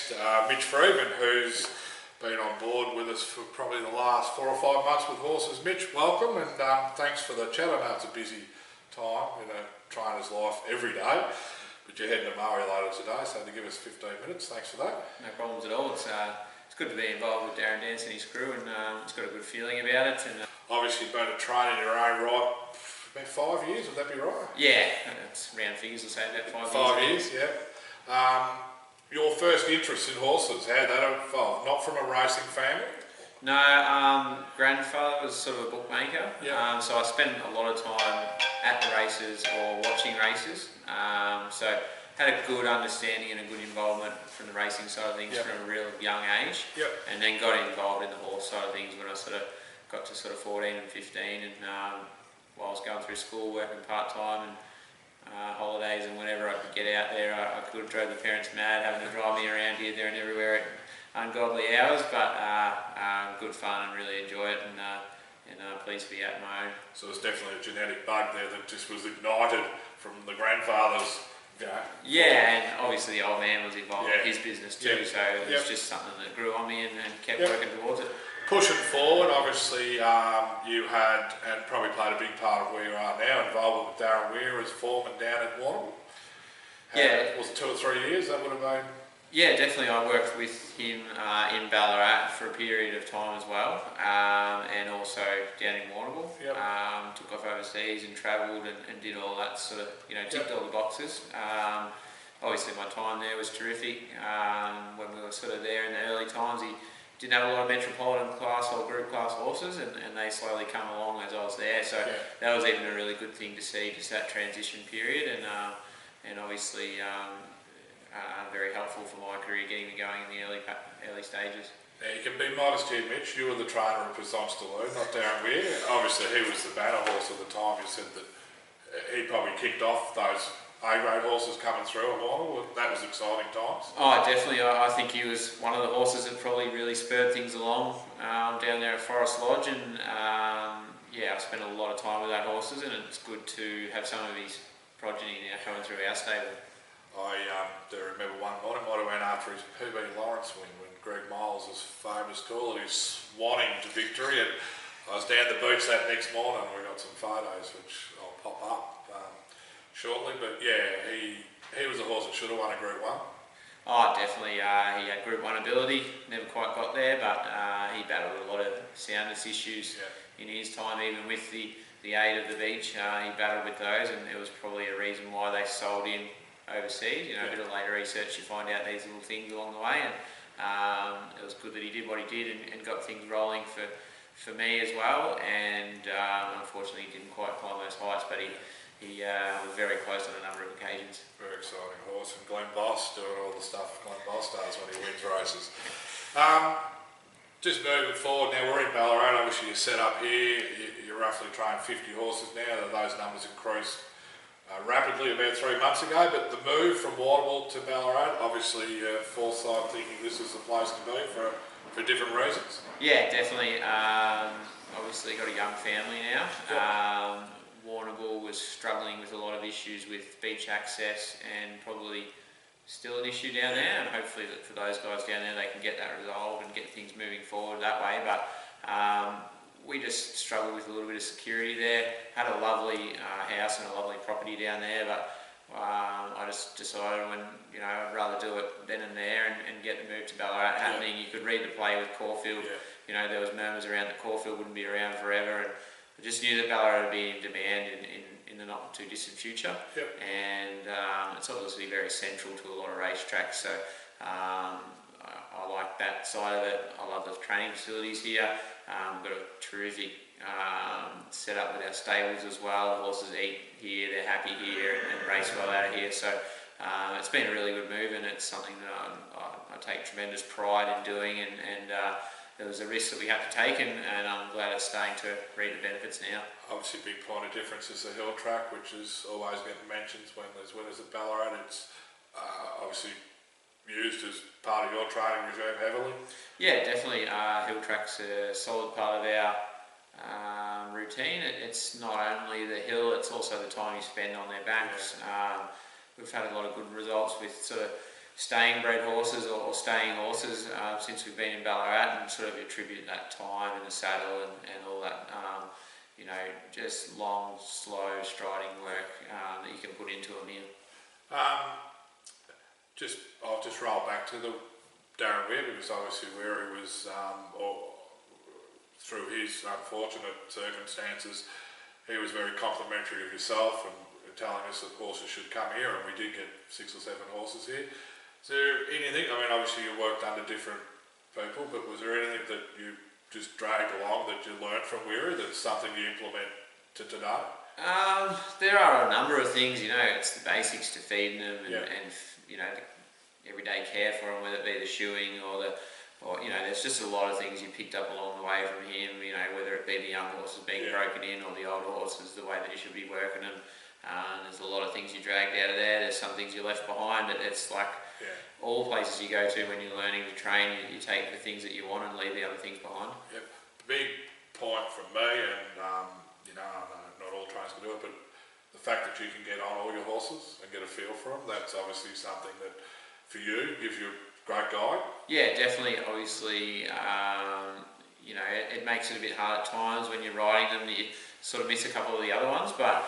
guest, Mitch Freedman, who's been on board with us for probably the last 4 or 5 months with horses. Mitch, welcome, and thanks for the chat. I know it's a busy time in a trainer's life every day, but you're heading to Murray later today, so to give us 15 minutes, thanks for that. No problems at all. It's good to be involved with Darren Dance and his crew, and it's got a good feeling about it. And obviously, you've been a trainer in your own right about 5 years, would that be right? yeah, it's round figures, I'll say about 5 years. 5 years, yeah. Your first interest in horses, how did that evolve? Not from a racing family? No, grandfather was sort of a bookmaker, yeah. So I spent a lot of time at the races or watching races. So had a good understanding and a good involvement from the racing side of things from a real young age, and then got involved in the horse side of things when I sort of got to sort of 14 and 15, and while I was going through school, working part-time and holidays, and whenever I could get out there, I could have drove the parents mad having to drive me around here, there and everywhere at ungodly hours, but good fun and really enjoy it, and pleased to be out on my own. So it's definitely a genetic bug there that just was ignited from the grandfather's. Yeah, and obviously the old man was involved in his business too, so it was just something that grew on me and kept working towards it. Pushing forward, obviously you had, and probably played a big part of where you are now, involved with Darren Weir as foreman down at Warrnambool. Was it 2 or 3 years that would have been? Yeah, definitely. I worked with him in Ballarat for a period of time as well, and also down in Warrnambool. Took off overseas and travelled and did all that sort of, ticked all the boxes. Obviously my time there was terrific. When we were sort of there in the early times, he didn't have a lot of metropolitan class or group class horses, and they slowly come along as I was there. So that was even a really good thing to see, just that transition period, and obviously very helpful for my career, getting me going in the early stages. Now you can be modest here, Mitch. You were the trainer of Precise Delune, not Darren Weir. Obviously he was the banner horse at the time. You said that he probably kicked off those A-grade horses coming through at Warrnambool. That was exciting times. Oh, definitely. I think he was one of the horses that probably really spurred things along down there at Forest Lodge, and I spent a lot of time with that horses, and it's good to have some of his progeny now coming through our stable. I do remember one morning, might have went after his PB Lawrence win when Greg Miles was famous call it his swanning to victory, and I was down the beach that next morning and we got some photos which I'll pop up shortly, but yeah, he was a horse that should have won a Group 1. Oh, definitely. He had Group 1 ability, never quite got there, but he battled a lot of soundness issues in his time, even with the aid of the beach. He battled with those, and it was probably a reason why they sold him overseas. A bit of later research, you find out these little things along the way, and it was good that he did what he did and got things rolling for me as well, and unfortunately he didn't quite climb those heights, but he was very close on a number of occasions. Very exciting horse, and Glenn Boss doing all the stuff Glenn Boss does when he wins races. Just moving forward now, we're in Ballarat, obviously you're set up here, you're roughly trained 50 horses now, those numbers increased rapidly about 3 months ago, but the move from Warrnambool to Ballarat, obviously foresight thinking this is the place to be for different reasons. Yeah, definitely. Obviously got a young family now. Warrnambool was struggling with a lot of issues with beach access, and probably still an issue down there, and hopefully that for those guys down there they can get that resolved and get things moving forward that way, but we just struggled with a little bit of security there. Had a lovely house and a lovely property down there, but I just decided I'd rather do it then and there and get the move to Ballarat happening. You could read the play with Caulfield. There was murmurs around that Caulfield wouldn't be around forever, and I just knew that Ballarat would be in demand in the not too distant future. And it's obviously very central to a lot of racetracks, so I like that side of it. I love the training facilities here. We've got a terrific setup with our stables as well. The horses eat here, they're happy here, and race well out of here. So it's been a really good move, and it's something that I take tremendous pride in doing, and there was a risk that we had to take, and I'm glad it's starting to reap the benefits now. Obviously a big point of difference is the hill track, which is always getting mentions when there's winners at Ballarat. It's obviously used as part of your training regime heavily? Yeah, definitely. Hill track's a solid part of our routine. It's not only the hill, it's also the time you spend on their backs. We've had a lot of good results with sort of staying bred horses or staying horses since we've been in Ballarat, and sort of attribute that time in the saddle and all that, you know, just long, slow striding work that you can put into them here. I'll just roll back to the Darren Weir, because obviously where he was, through his unfortunate circumstances, he was very complimentary of yourself and telling us that horses should come here, and we did get 6 or 7 horses here. Is there anything, I mean obviously you worked under different people, but was there anything that you just dragged along that you learned from Weary that's something you implement to today? There are a number of things, you know, it's the basics to feeding them and you know, the everyday care for them, whether it be the shoeing or you know, there's just a lot of things you picked up along the way from him, you know, whether it be the young horses being broken in or the older horses, the way that you should be working them. There's a lot of things you dragged out of there, there's some things you left behind, but it's like all places you go to when you're learning to train, you take the things that you want and leave the other things behind. Yep. Big point from me, and you know, not all trainers can do it, but the fact that you can get on all your horses and get a feel for them, that's obviously something that for you gives you a great guide. Yeah, definitely. Obviously, you know, it makes it a bit hard at times when you're riding them. You sort of miss a couple of the other ones, but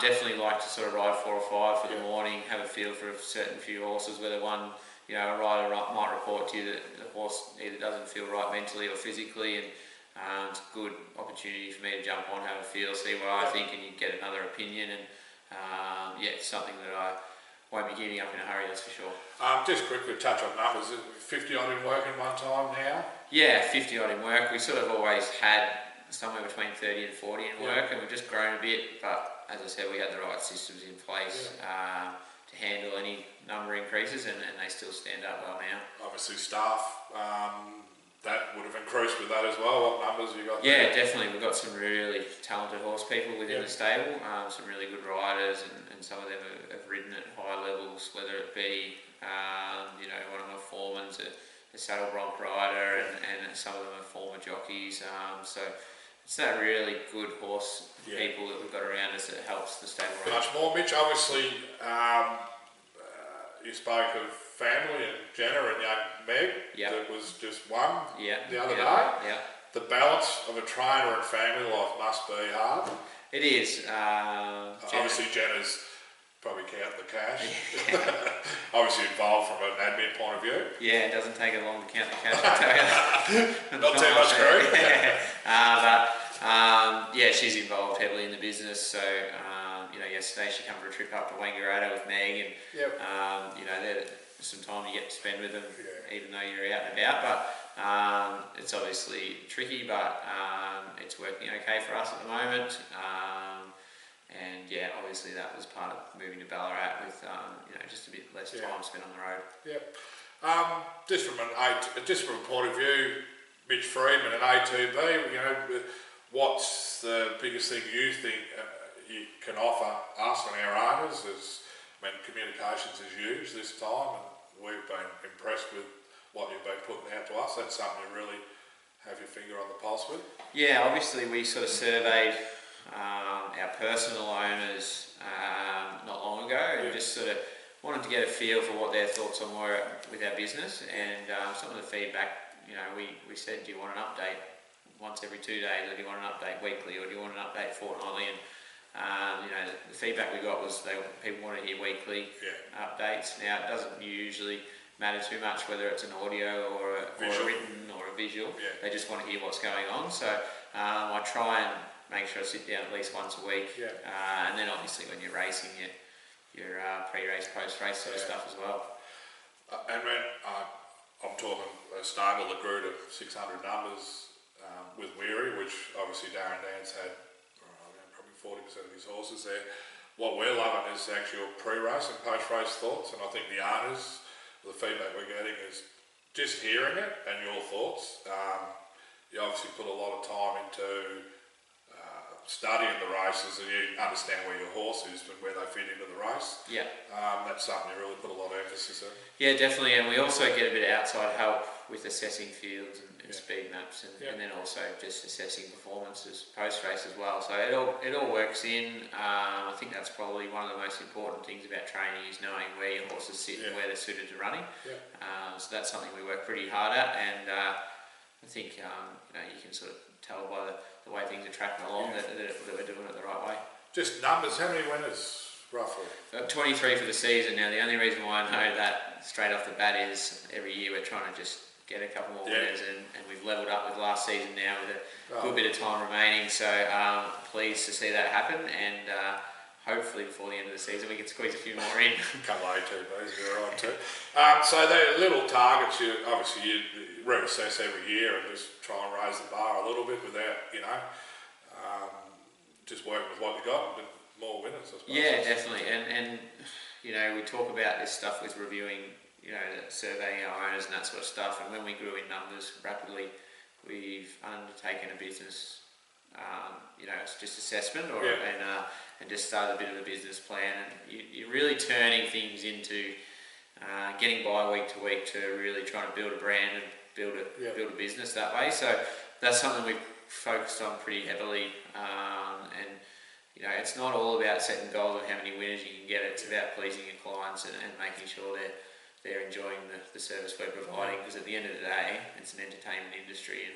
definitely like to sort of ride 4 or 5 for the morning, have a feel for a certain few horses, whether one, you know, a rider might report to you that the horse either doesn't feel right mentally or physically, and it's a good opportunity for me to jump on, have a feel, see what I think, and you get another opinion, and yeah, it's something that I won't be giving up in a hurry, that's for sure. Just quickly touch on numbers, 50 odd in work in one time now? Yeah, 50 odd in work. We sort of always had somewhere between 30 and 40 in work, and we've just grown a bit, but as I said, we had the right systems in place to handle any number increases, and they still stand up well now. Obviously staff, that would have increased with that as well. What numbers have you got? Yeah, definitely. We've got some really talented horse people within the stable, some really good riders, and some of them have ridden at high levels, whether it be, you know, one of my foremen's a saddle bronc rider, and some of them are former jockeys. So it's that really good horse people that we've got around us that helps the stable run. Much more, Mitch. Obviously, you spoke of family and Jenna and young Meg. That was just one the other day. The balance of a trainer and family life must be hard. It is. Obviously, Jenna's probably counting the cash. Obviously involved from an admin point of view. Yeah, it doesn't take her long to count the cash, I tell you. Not too much credit. But yeah, she's involved heavily in the business. So you know, yesterday she came for a trip up to Wangaratta with Meg, and you know, there's some time you get to spend with them, even though you're out and about. But it's obviously tricky, but it's working okay for us at the moment. And yeah, obviously that was part of moving to Ballarat with you know, just a bit less time spent on the road. Just from a point of view, Mitch Freedman and A2B, you know, what's the biggest thing you think you can offer us and our owners? I mean, communications is huge this time, and we've been impressed with what you've been putting out to us. That's something you really have your finger on the pulse with. Yeah, obviously we sort of surveyed our personal owners not long ago, and just sort of wanted to get a feel for what their thoughts on were with our business, and some of the feedback, you know, we said, do you want an update once every 2 days, or do you want an update weekly, or do you want an update fortnightly? And you know, the feedback we got was people want to hear weekly updates. Now, it doesn't usually matter too much whether it's an audio or a written or a visual. They just want to hear what's going on. So I try and make sure I sit down at least once a week, and then obviously when you're racing, your pre-race, post-race sort of stuff as well. And when I'm talking a stable that grew to 600 numbers with Weary, which obviously Darren Dan's had probably 40% of his horses there. What we're loving is actual pre-race and post-race thoughts, and I think the owners, the feedback we're getting is just hearing it and your thoughts. You obviously put a lot of time into studying the races, and you understand where your horse is and where they fit into the race. That's something you really put a lot of emphasis on. Yeah, definitely, and we also get a bit of outside help with assessing fields and speed maps, and then also just assessing performances post-race as well. So it all works in. I think that's probably one of the most important things about training is knowing where your horses sit and where they're suited to running. So that's something we work pretty hard at, and I think you can sort of tell by the way things are tracking along that we're doing it the right way. Just numbers, how many winners roughly? 23 for the season now. The only reason why I know that straight off the bat is every year we're trying to just get a couple more winners, and we've levelled up with last season now with a good bit of time remaining. So pleased to see that happen, and hopefully before the end of the season we can squeeze a few more in. A couple of ATVs, you're right too. So the little targets, you reassess every year and just try and raise the bar a little bit without, just working with what you got, but more winners, I suppose. Yeah, definitely. And we talk about this stuff with reviewing, surveying our owners and that sort of stuff. And when we grew in numbers rapidly, we've undertaken a business, it's just assessment and just started a bit of a business plan. And you're really turning things into getting by week to week to really trying to build a brand and build a business that way. So that's something we've focused on pretty heavily. It's not all about setting goals of how many winners you can get. It's about pleasing your clients and making sure they're enjoying the service we're providing, because at the end of the day, it's an entertainment industry, and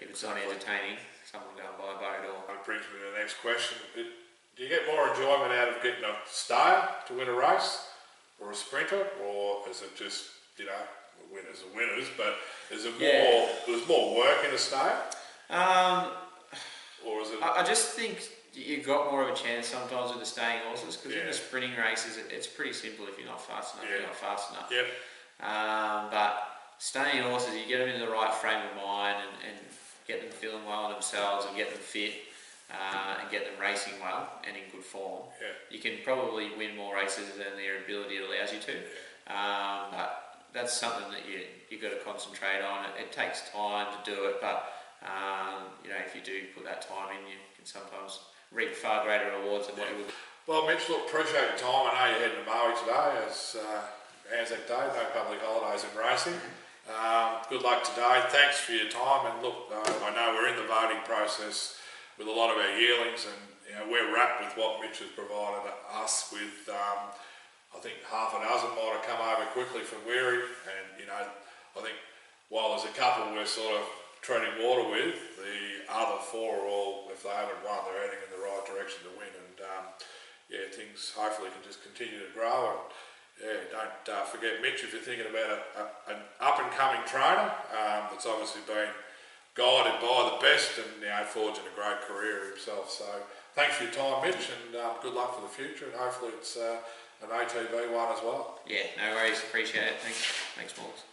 if it's not entertaining, someone will go and buy a boat. That brings me to the next question. Do you get more enjoyment out of getting a stayer to win a race, or a sprinter, or is it just, winners are winners, but is it more, there's more work in a stayer? Or is it... I just think you've got more of a chance sometimes with the staying horses, because in the sprinting races it's pretty simple. If you're not fast enough, you're not fast enough. But staying horses, you get them in the right frame of mind and get them feeling well in themselves and get them fit and get them racing well and in good form. You can probably win more races than their ability allows you to. But that's something that you've got to concentrate on. It takes time to do it, but if you do put that time in, you can sometimes reap far greater rewards than what you would. Well, Mitch, look, appreciate your time. I know you're heading to Maui today as Anzac Day, no public holidays in racing. Good luck today. Thanks for your time. And look, I know we're in the voting process with a lot of our yearlings, and we're wrapped with what Mitch has provided us with. I think half a dozen might have come over quickly from Weary, and I think while there's a couple we're sort of treading water with, the other four are all, if they haven't won, they're heading in the right direction to win, and things hopefully can just continue to grow. And don't forget Mitch if you're thinking about an up-and-coming trainer that's obviously been guided by the best and forging a great career himself. So thanks for your time, Mitch, and good luck for the future, and hopefully it's an ATV one as well. Yeah, no worries, appreciate it. Thanks, Morgs.